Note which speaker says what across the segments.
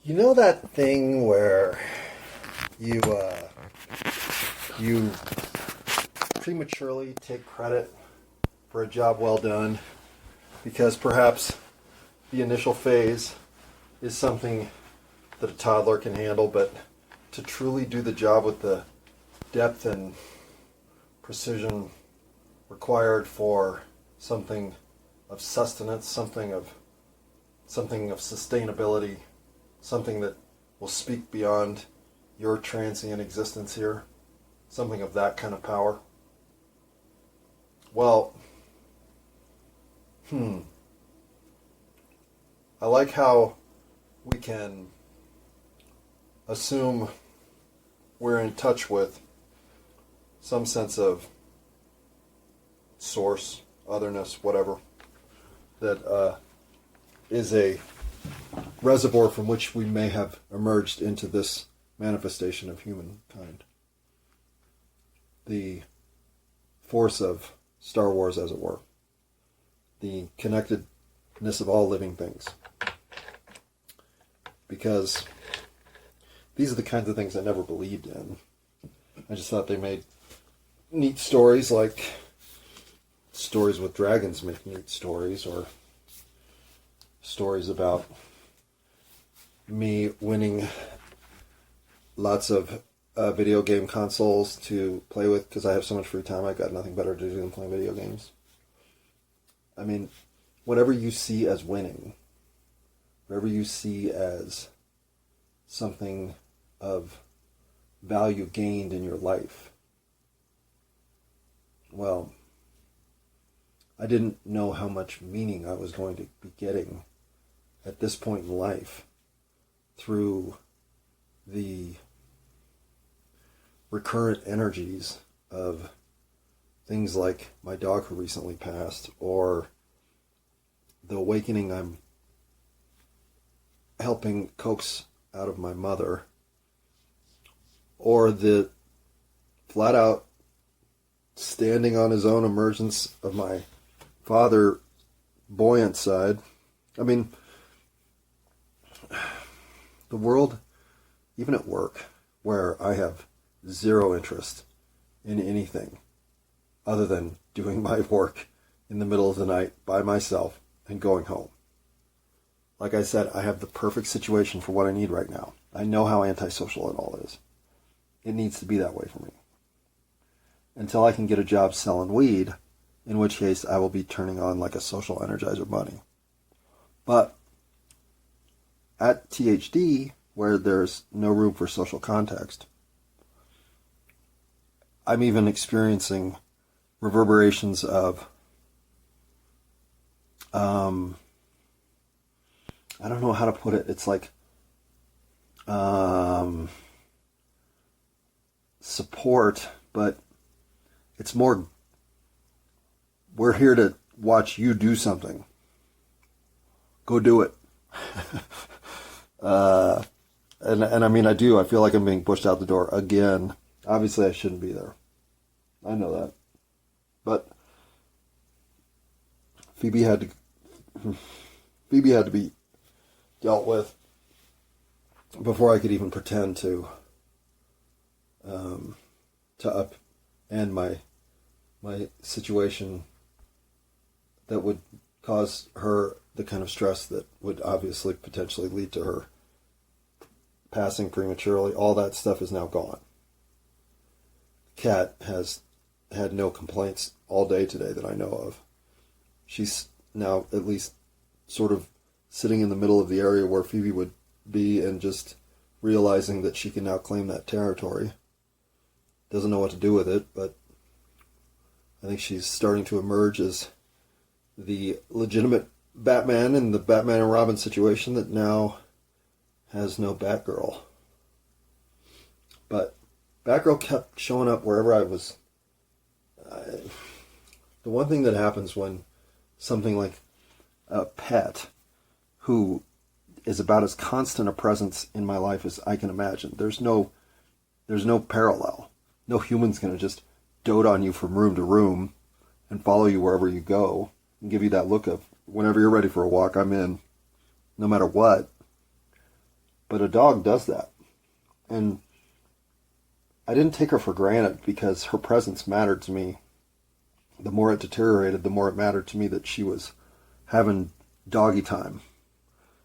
Speaker 1: You know that thing where you you prematurely take credit for a job well done because perhaps the initial phase is something that a toddler can handle, but to truly do the job with the depth and precision required for something of sustenance, something of sustainability, something that will speak beyond your transient existence here, something of that kind of power. Well, I like how we can assume we're in touch with some sense of source, otherness, whatever, that is a reservoir from which we may have emerged into this manifestation of humankind. The force of Star Wars, as it were. The connectedness of all living things. Because these are the kinds of things I never believed in. I just thought they made neat stories, like stories with dragons make neat stories, or stories about me winning lots of video game consoles to play with because I have so much free time. I've got nothing better to do than play video games. I mean, whatever you see as winning, whatever you see as something of value gained in your life, well, I didn't know how much meaning I was going to be getting at this point in life through the recurrent energies of things like my dog who recently passed, or the awakening I'm helping coax out of my mother, or the flat out standing on his own emergence of my father buoyant side. I mean, the world, even at work, where I have zero interest in anything other than doing my work in the middle of the night by myself and going home. Like I said, I have the perfect situation for what I need right now. I know how antisocial it all is. It needs to be that way for me. Until I can get a job selling weed, in which case I will be turning on like a social energizer bunny. But at THD, where there's no room for social context, I'm even experiencing reverberations of, I don't know how to put it. It's like support, but it's more, we're here to watch you do something. Go do it. And I mean, I do. I feel like I'm being pushed out the door again. Obviously, I shouldn't be there. I know that. But Phoebe had to be dealt with before I could even pretend to upend my situation that would cause her the kind of stress that would obviously potentially lead to her passing prematurely. All that stuff is now gone. Kat has had no complaints all day today that I know of. She's now at least sort of sitting in the middle of the area where Phoebe would be and just realizing that she can now claim that territory. Doesn't know what to do with it, but I think she's starting to emerge as the legitimate Batman in the Batman and Robin situation that now has no Batgirl. But Batgirl kept showing up wherever I was. The one thing that happens when something like a pet who is about as constant a presence in my life as I can imagine, there's no parallel. No human's going to just dote on you from room to room and follow you wherever you go and give you that look of, whenever you're ready for a walk, I'm in, no matter what. But a dog does that. And I didn't take her for granted because her presence mattered to me. The more it deteriorated, the more it mattered to me that she was having doggy time,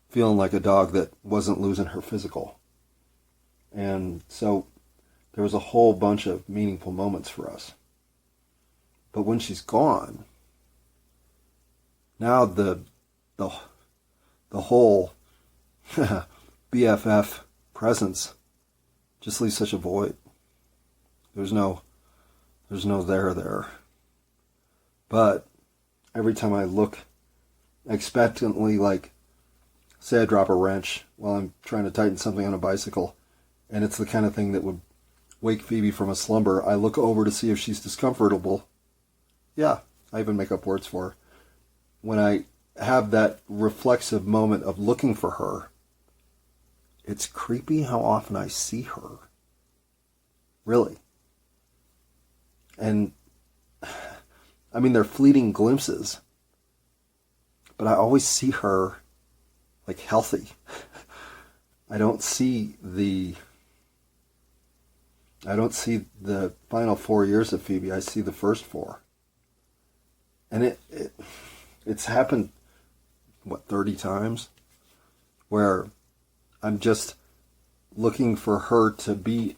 Speaker 1: feeling like a dog that wasn't losing her physical. And so there was a whole bunch of meaningful moments for us. But when she's gone, now the whole BFF presence just leaves such a void. There's no there. But every time I look expectantly, like, say I drop a wrench while I'm trying to tighten something on a bicycle, and it's the kind of thing that would wake Phoebe from a slumber, I look over to see if she's discomfortable. Yeah, I even make up words for her. When I have that reflexive moment of looking for her, it's creepy how often I see her. Really. And, I mean, they're fleeting glimpses, but I always see her, like, healthy. I don't see the final 4 years of Phoebe. I see the first 4. And it's happened, 30 times? Where I'm just looking for her to be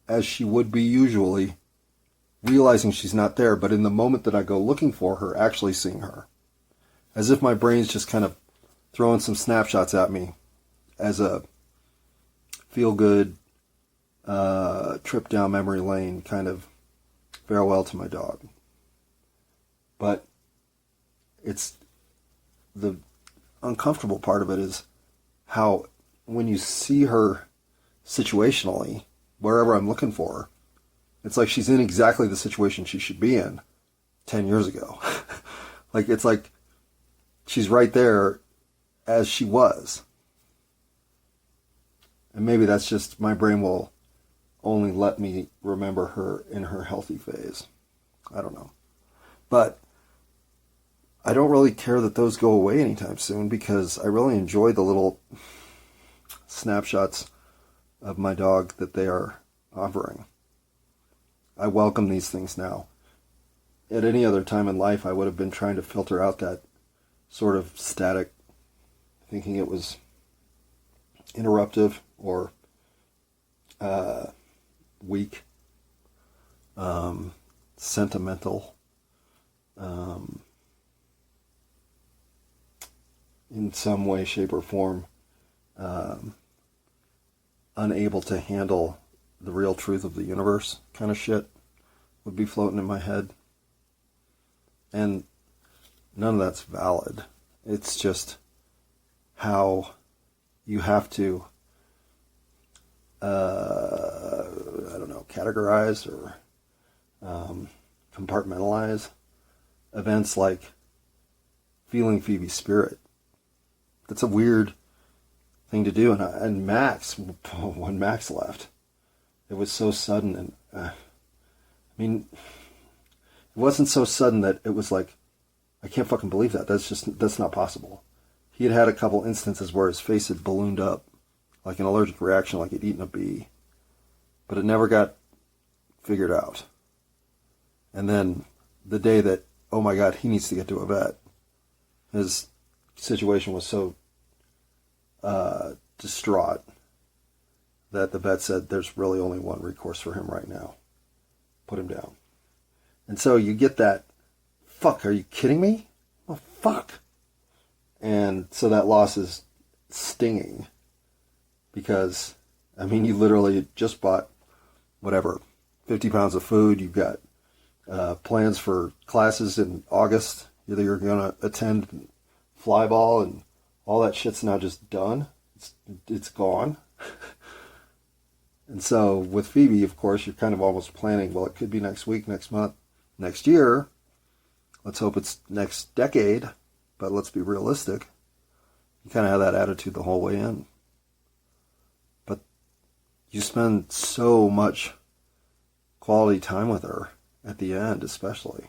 Speaker 1: as she would be usually, realizing she's not there, but in the moment that I go looking for her, actually seeing her. As if my brain's just kind of throwing some snapshots at me as a feel-good trip down memory lane kind of farewell to my dog. But it's the uncomfortable part of it is how when you see her situationally, wherever I'm looking for her, it's like she's in exactly the situation she should be in 10 years ago. It's like she's right there as she was. And maybe that's just my brain will only let me remember her in her healthy phase. I don't know. But I don't really care that those go away anytime soon because I really enjoy the little snapshots of my dog that they are offering. I welcome these things now. At any other time in life, I would have been trying to filter out that sort of static, thinking it was interruptive or weak, sentimental, in some way, shape, or form, unable to handle the real truth of the universe kind of shit would be floating in my head. And none of that's valid. It's just how you have to, categorize or compartmentalize events like feeling Phoebe's spirit. That's a weird thing to do. And Max, when Max left, it was so sudden. And it wasn't so sudden that it was like, I can't fucking believe that. That's not possible. He had a couple instances where his face had ballooned up, like an allergic reaction, like he'd eaten a bee. But it never got figured out. And then the day that, oh my God, he needs to get to a vet, his situation was so distraught that the vet said there's really only one recourse for him right now. Put him down. And so you get that, fuck, are you kidding me? Oh, fuck. And so that loss is stinging because, you literally just bought, 50 pounds of food. You've got plans for classes in August. Either you're going to attend flyball and all that shit's now just done. It's gone. And so with Phoebe, of course, you're kind of almost planning, well, it could be next week, next month, next year. Let's hope it's next decade, but let's be realistic. You kind of have that attitude the whole way in. But you spend so much quality time with her at the end, especially.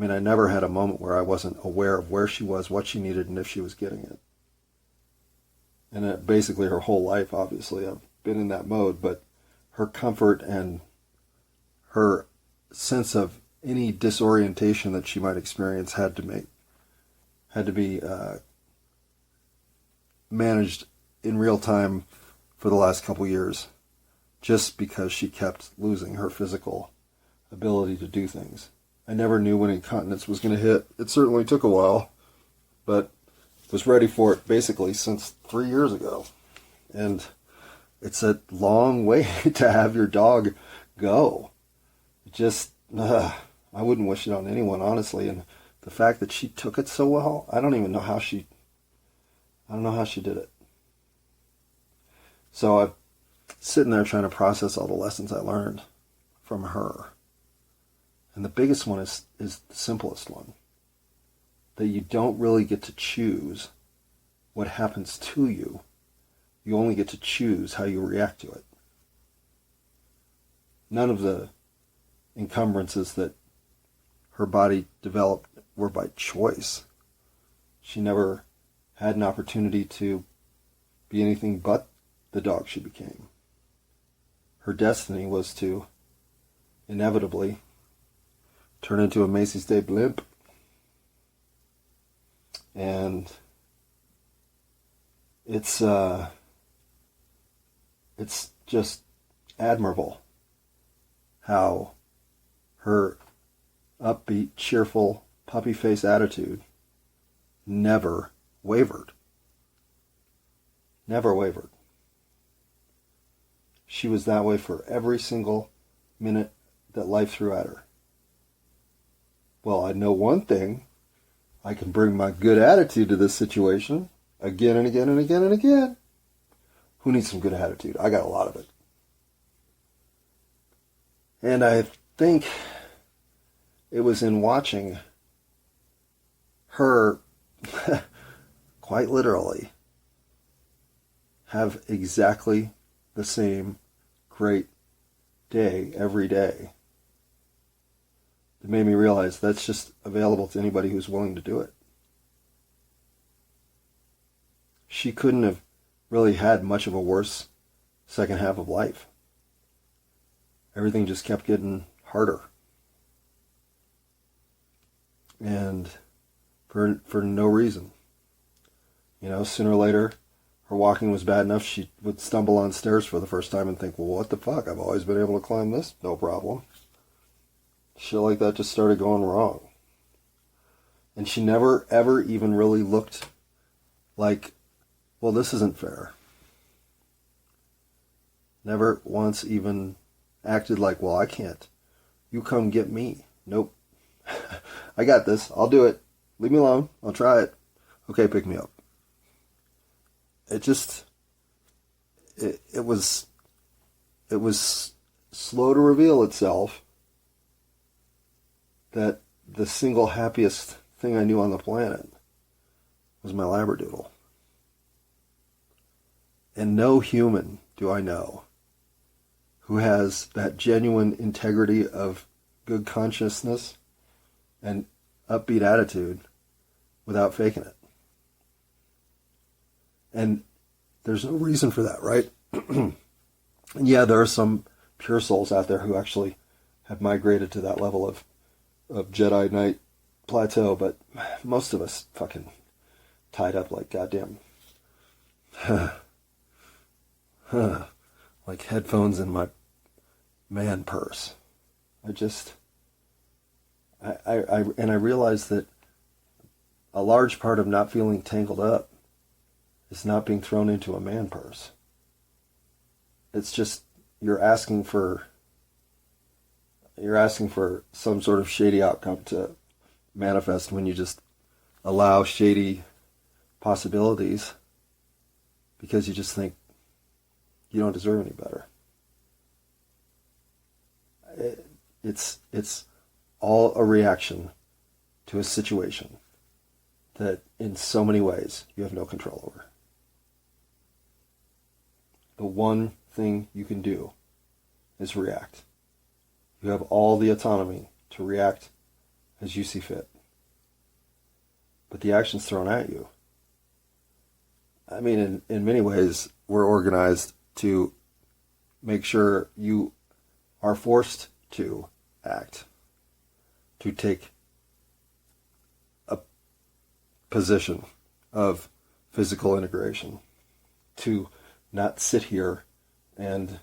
Speaker 1: I never had a moment where I wasn't aware of where she was, what she needed, and if she was getting it. and basically her whole life, obviously, I've been in that mode, but her comfort and her sense of any disorientation that she might experience had to be managed in real time for the last couple years, just because she kept losing her physical ability to do things. I never knew when incontinence was going to hit. It certainly took a while, but was ready for it basically since 3 years ago. And it's a long way to have your dog go. Just, I wouldn't wish it on anyone, honestly. And the fact that she took it so well, I don't know how she did it. So I'm sitting there trying to process all the lessons I learned from her. And the biggest one is the simplest one. That you don't really get to choose what happens to you. You only get to choose how you react to it. None of the encumbrances that her body developed were by choice. She never had an opportunity to be anything but the dog she became. Her destiny was to inevitably turn into a Macy's Day blimp. And it's just admirable how her upbeat, cheerful, puppy face attitude never wavered. Never wavered. She was that way for every single minute that life threw at her. Well, I know one thing. I can bring my good attitude to this situation again and again and again and again. Who needs some good attitude? I got a lot of it. And I think it was in watching her, quite literally, have exactly the same great day every day that made me realize that's just available to anybody who's willing to do it. She couldn't have really had much of a worse second half of life. Everything just kept getting harder. And for no reason. You know, sooner or later, her walking was bad enough, she would stumble on stairs for the first time and think, well, what the fuck? I've always been able to climb this, no problem. Shit like that just started going wrong. And she never, ever even really looked like, well, this isn't fair. Never once even acted like, well, I can't. You come get me. Nope. I got this. I'll do it. Leave me alone. I'll try it. Okay, pick me up. It just, it was slow to reveal itself that the single happiest thing I knew on the planet was my Labradoodle. And no human do I know who has that genuine integrity of good consciousness and upbeat attitude without faking it. And there's no reason for that, right? And yeah, there are some pure souls out there who actually have migrated to that level of Jedi Knight plateau, but most of us fucking tied up like goddamn like headphones in my man purse. I realized that a large part of not feeling tangled up is not being thrown into a man purse. It's just you're asking for some sort of shady outcome to manifest when you just allow shady possibilities because you just think you don't deserve any better. It's all a reaction to a situation that in so many ways you have no control over. The one thing you can do is react. You have all the autonomy to react as you see fit. But the actions thrown at you, I mean, in many ways, we're organized to make sure you are forced to act, to take a position of physical integration, to not sit here and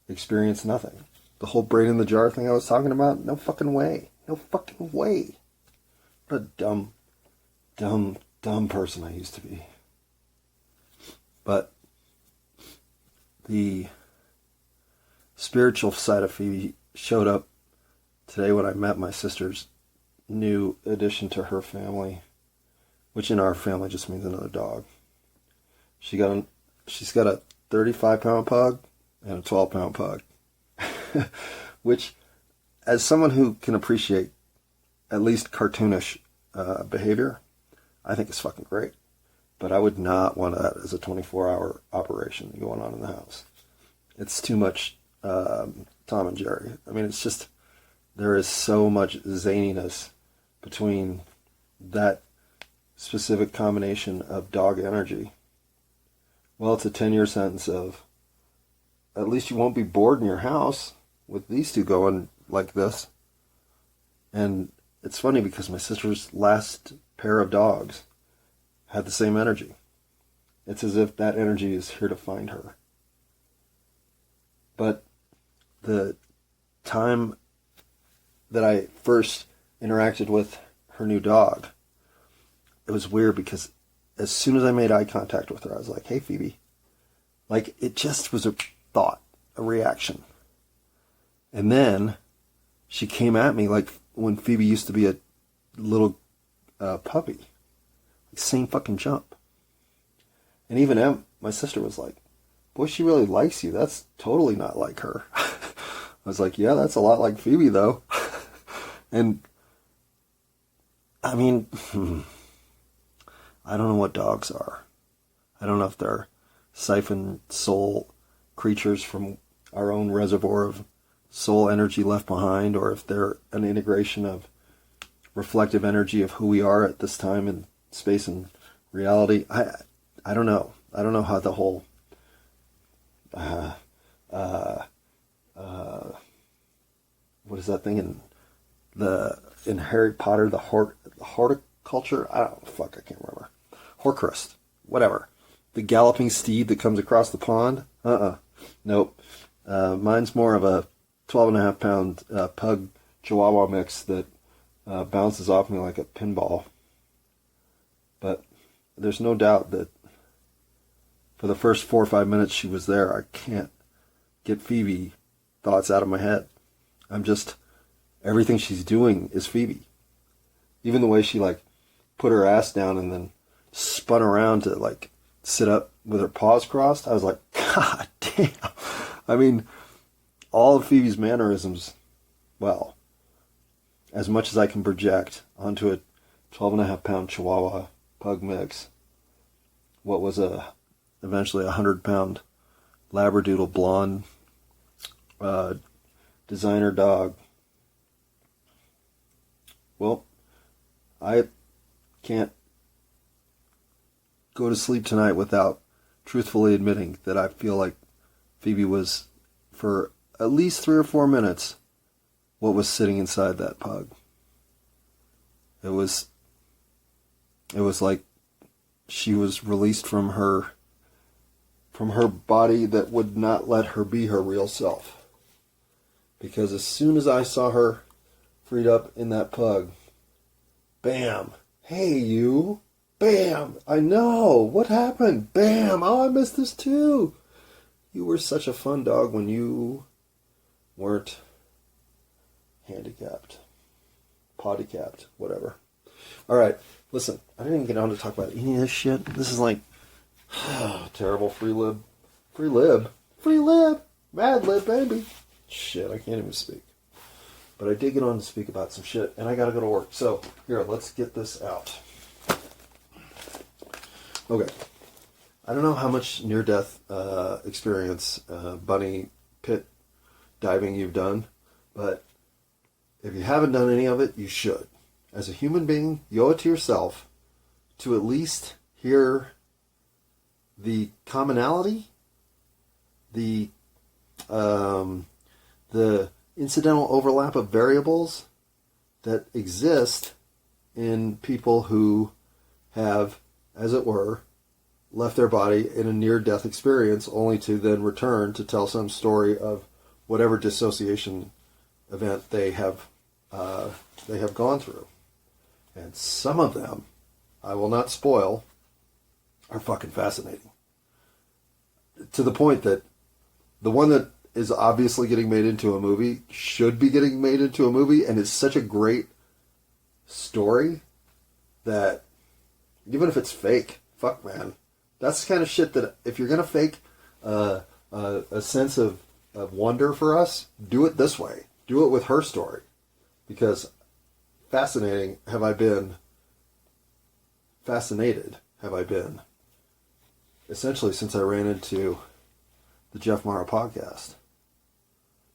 Speaker 1: experience nothing. The whole brain in the jar thing I was talking about, no fucking way. No fucking way. What a dumb, dumb, dumb person I used to be. But the spiritual side of Phoebe showed up today when I met my sister's new addition to her family, which in our family just means another dog. She's got a 35-pound pug and a 12-pound pug, which, as someone who can appreciate at least cartoonish behavior, I think is fucking great. But I would not want that as a 24-hour operation going on in the house. It's too much Tom and Jerry. I mean, it's just, there is so much zaniness between that specific combination of dog energy. Well, it's a 10-year sentence of, at least you won't be bored in your house with these two going like this. And it's funny because my sister's last pair of dogs had the same energy. It's as if that energy is here to find her. But the time that I first interacted with her new dog, it was weird because as soon as I made eye contact with her, I was like, hey, Phoebe. Like, it just was a thought, a reaction. And then she came at me like when Phoebe used to be a little puppy. Same fucking jump. And even Em, my sister, was like, boy, she really likes you. That's totally not like her. I was like, yeah, that's a lot like Phoebe, though. And, I mean, I don't know what dogs are. I don't know if they're siphoned soul creatures from our own reservoir of soul energy left behind, or if they're an integration of reflective energy of who we are at this time in space and reality. I don't know. I don't know how the whole what is that thing in Harry Potter, the horticulture? I can't remember. Horcrux, whatever. The galloping steed that comes across the pond? Nope. Mine's more of a 12.5-pound pug Chihuahua mix that bounces off me like a pinball. But there's no doubt that for the first 4 or 5 minutes she was there, I can't get Phoebe thoughts out of my head. Everything she's doing is Phoebe. Even the way she put her ass down and then spun around to sit up with her paws crossed, I was like, God damn. I mean, all of Phoebe's mannerisms, well, as much as I can project onto a 12.5-pound Chihuahua pug mix, what was eventually a 100-pound Labradoodle blonde designer dog. Well, I can't go to sleep tonight without truthfully admitting that I feel like Phoebe was, for at least 3 or 4 minutes, what was sitting inside that pug. It was like she was released from her body that would not let her be her real self. Because as soon as I saw her freed up in that pug, bam, hey you, bam, I know, what happened, bam, oh I missed this too. You were such a fun dog when you weren't handicapped, potty capped, whatever. Alright, listen, I didn't even get on to talk about any of this shit. This is terrible free lib, mad lib, baby. Shit, I can't even speak. But I did get on to speak about some shit, and I gotta go to work. So, here, let's get this out. Okay. I don't know how much near-death experience, bunny pit diving you've done, but if you haven't done any of it, you should. As a human being, you owe it to yourself to at least hear the commonality, the incidental overlap of variables that exist in people who have, as it were, left their body in a near-death experience, only to then return to tell some story of whatever dissociation event they have gone through. And some of them, I will not spoil, are fucking fascinating. To the point that the one that is obviously getting made into a movie should be getting made into a movie, and it's such a great story that even if it's fake, fuck man, that's the kind of shit that if you're gonna fake a sense of wonder for us, do it this way. Do it with her story, because fascinated have I been, essentially since I ran into the Jeff Mara podcast.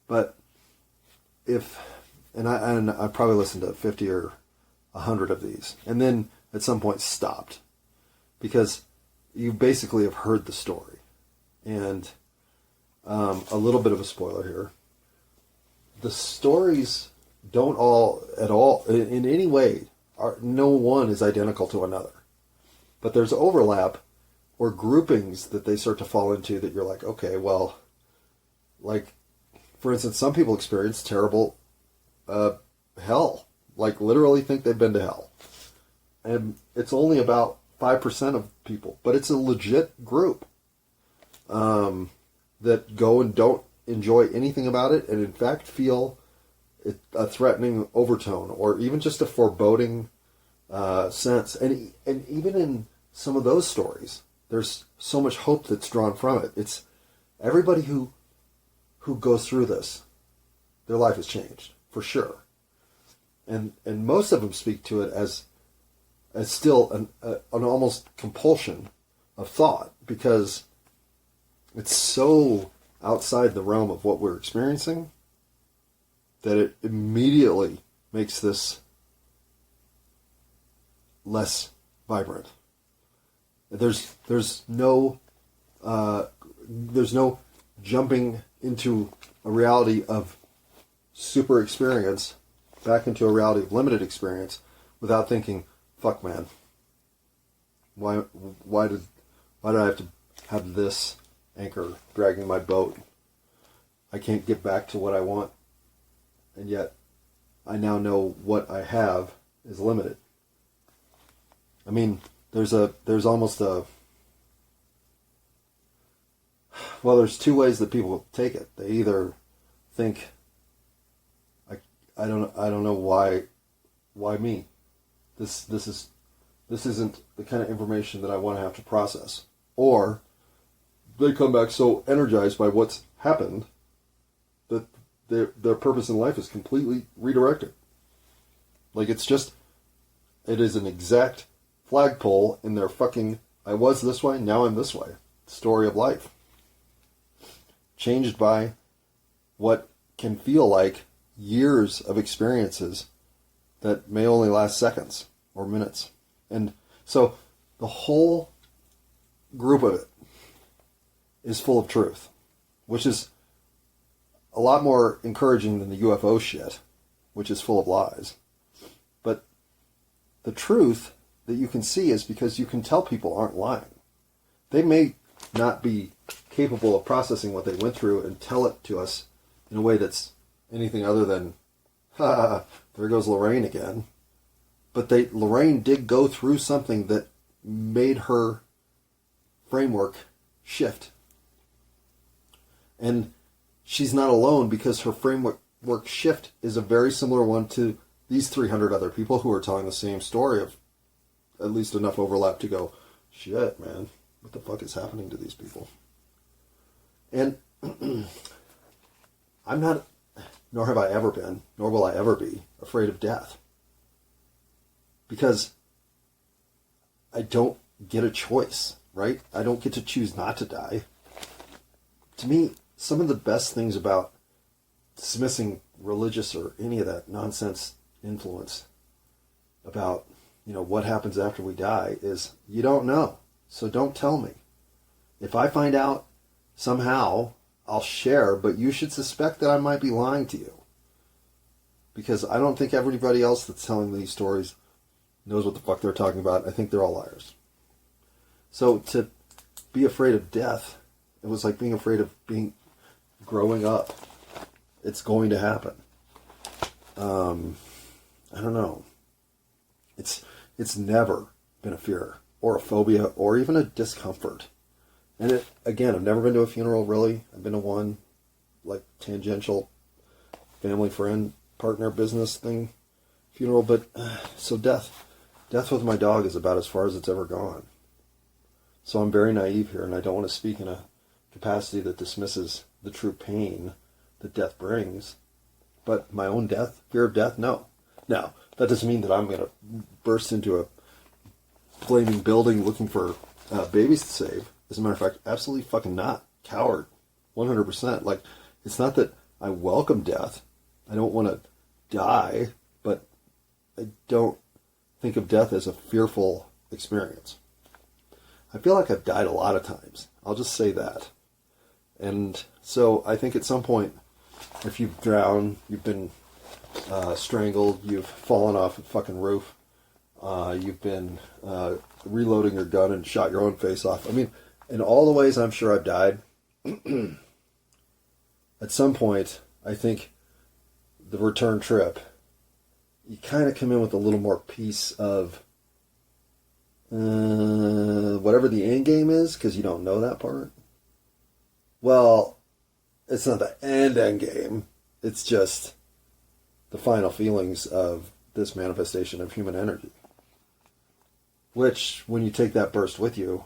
Speaker 1: But I probably listened to 50 or 100 of these, and then at some point stopped, because you basically have heard the story. And a little bit of a spoiler here. The stories don't all, at all, in any way, no one is identical to another. But there's overlap or groupings that they start to fall into that you're like, okay, well, like, for instance, some people experience terrible hell. Like, literally think they've been to hell. And it's only about 5% of people, but it's a legit group that go and don't enjoy anything about it, and in fact feel a threatening overtone, or even just a foreboding sense. And even in some of those stories, there's so much hope that's drawn from it. It's everybody who goes through this, their life has changed for sure, and most of them speak to it as still an almost compulsion of thought, because it's so outside the realm of what we're experiencing that it immediately makes this less vibrant. There's no jumping into a reality of super experience back into a reality of limited experience without thinking, fuck man, why did I have to have this anchor dragging my boat? I can't get back to what I want, and yet I now know what I have is limited. I mean, there's two ways that people take it. They either think, I don't know why me. This isn't the kind of information that I want to have to process. Or they come back so energized by what's happened that their purpose in life is completely redirected. Like, it is an exact flagpole in their fucking, I was this way, now I'm this way story of life. Changed by what can feel like years of experiences that may only last seconds or minutes. And so the whole group of it is full of truth, which is a lot more encouraging than the UFO shit, which is full of lies. But the truth that you can see is because you can tell people aren't lying. They may not be capable of processing what they went through and tell it to us in a way that's anything other than, there goes Lorraine again. But Lorraine did go through something that made her framework shift. And she's not alone, because her framework shift is a very similar one to these 300 other people who are telling the same story of at least enough overlap to go, shit, man, what the fuck is happening to these people? And I'm not, nor have I ever been, nor will I ever be, afraid of death. Because I don't get a choice, right? I don't get to choose not to die. To me, some of the best things about dismissing religious or any of that nonsense influence about, what happens after we die is, you don't know, so don't tell me. If I find out somehow, I'll share, but you should suspect that I might be lying to you. Because I don't think everybody else that's telling these stories knows what the fuck they're talking about. I think they're all liars. So to be afraid of death, it was like being afraid of growing up. It's going to happen. I don't know. It's never been a fear or a phobia or even a discomfort. And again, I've never been to a funeral really. I've been to one, like tangential family friend, partner, business thing, funeral. But so death with my dog is about as far as it's ever gone. So I'm very naive here, and I don't want to speak in a capacity that dismisses the true pain that death brings. But my own death, fear of death, no. Now, that doesn't mean that I'm going to burst into a flaming building looking for babies to save. As a matter of fact, absolutely fucking not. Coward. 100%. Like, it's not that I welcome death. I don't want to die, but I don't think of death as a fearful experience. I feel like I've died a lot of times. I'll just say that. And so I think at some point, if you've drowned, you've been strangled, you've fallen off a fucking roof, you've been reloading your gun and shot your own face off. I mean, in all the ways I'm sure I've died, at some point, I think the return trip, you kind of come in with a little more piece of whatever the end game is, because you don't know that part. Well, it's not the end game. It's just the final feelings of this manifestation of human energy. Which, when you take that burst with you,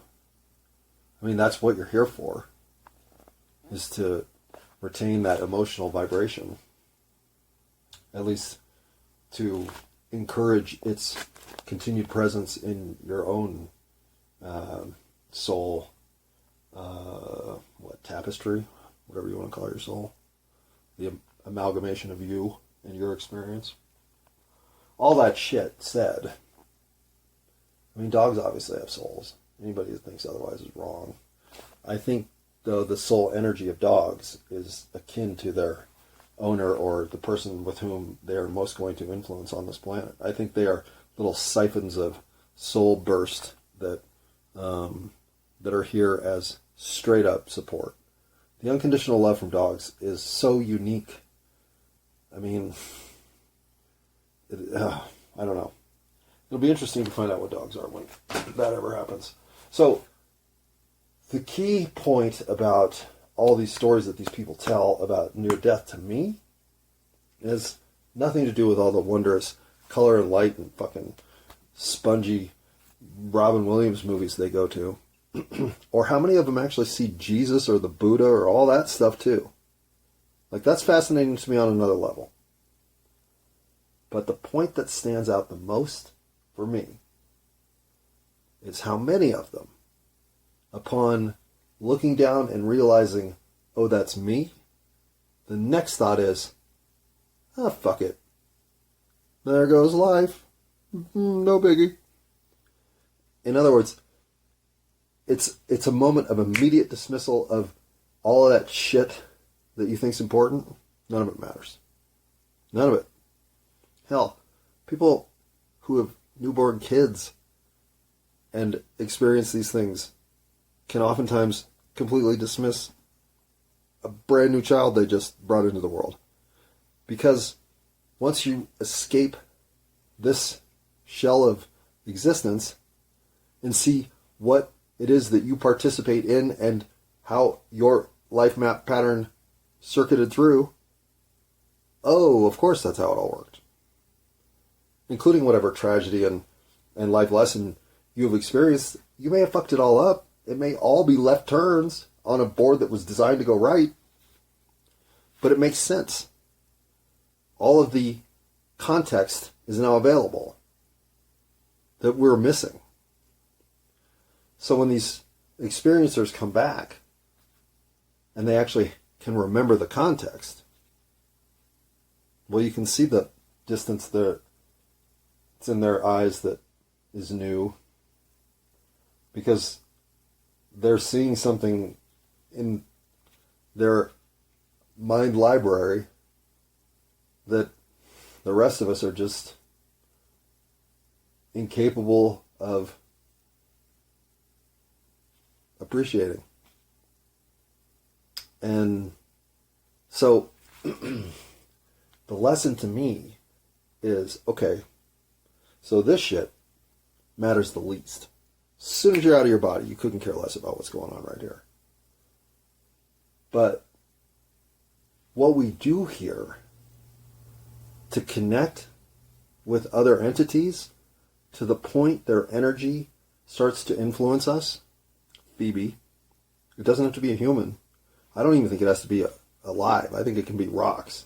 Speaker 1: I mean, that's what you're here for, is to retain that emotional vibration. At least to encourage its continued presence in your own soul, tapestry, whatever you want to call your soul, the amalgamation of you and your experience. All that shit said, I mean, dogs obviously have souls. Anybody who thinks otherwise is wrong. I think, though, the soul energy of dogs is akin to their owner or the person with whom they are most going to influence on this planet. I think they are little siphons of soul burst that are here as straight up support. The unconditional love from dogs is so unique. I mean, I don't know. It'll be interesting to find out what dogs are when that ever happens. So, the key point about all these stories that these people tell about near death to me is nothing to do with all the wondrous color and light and fucking spongy Robin Williams movies they go to. Or how many of them actually see Jesus or the Buddha or all that stuff too. Like, that's fascinating to me on another level. But the point that stands out the most for me is how many of them, upon looking down and realizing, oh, that's me, the next thought is, fuck it. There goes life. No biggie. In other words, it's a moment of immediate dismissal of all of that shit that you think's important. None of it matters. None of it. Hell, people who have newborn kids and experience these things can oftentimes completely dismiss a brand new child they just brought into the world. Because once you escape this shell of existence and see what it is that you participate in and how your life map pattern circuited through, oh, of course that's how it all worked. Including whatever tragedy and life lesson you have experienced, you may have fucked it all up. It may all be left turns on a board that was designed to go right. But it makes sense. All of the context is now available that we're missing. So when these experiencers come back and they actually can remember the context, well, you can see the distance that's in their eyes that is new, because they're seeing something in their mind library that the rest of us are just incapable of appreciating. And so the lesson to me is, okay, so this shit matters the least. As soon as you're out of your body, you couldn't care less about what's going on right here. But what we do here to connect with other entities to the point their energy starts to influence us, Phoebe, it doesn't have to be a human. I don't even think it has to be alive. I think it can be rocks.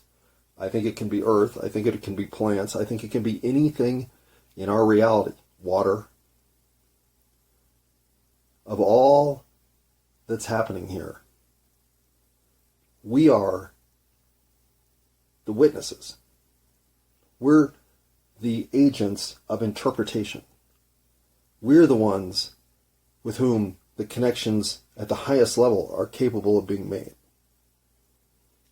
Speaker 1: I think it can be earth. I think it can be plants. I think it can be anything in our reality. Water. Of all that's happening here, we are the witnesses. We're the agents of interpretation. We're the ones with whom the connections at the highest level are capable of being made.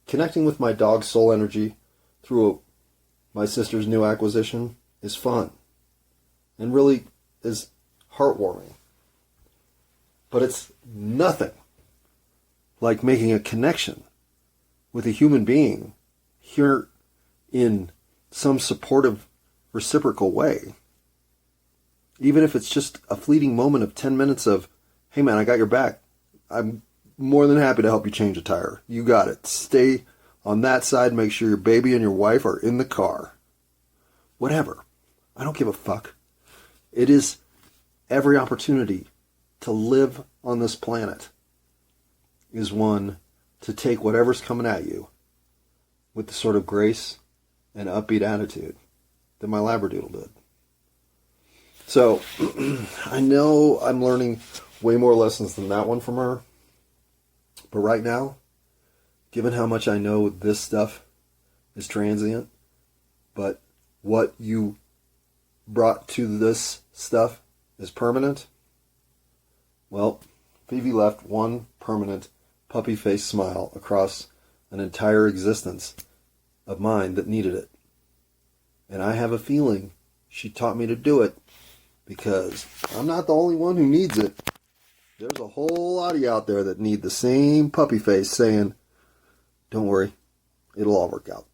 Speaker 1: Connecting with my dog's soul energy through my sister's new acquisition is fun and really is heartwarming. But it's nothing like making a connection with a human being here in some supportive, reciprocal way. Even if it's just a fleeting moment of 10 minutes of, hey man, I got your back. I'm more than happy to help you change a tire. You got it. Stay on that side. Make sure your baby and your wife are in the car. Whatever. I don't give a fuck. It is every opportunity to live on this planet is one to take whatever's coming at you with the sort of grace and upbeat attitude that my Labradoodle did. So, I know I'm learning way more lessons than that one from her. But right now, given how much I know this stuff is transient, but what you brought to this stuff is permanent, well, Phoebe left one permanent puppy-faced smile across an entire existence of mine that needed it. And I have a feeling she taught me to do it because I'm not the only one who needs it. There's a whole lot of you out there that need the same puppy face saying, don't worry, it'll all work out.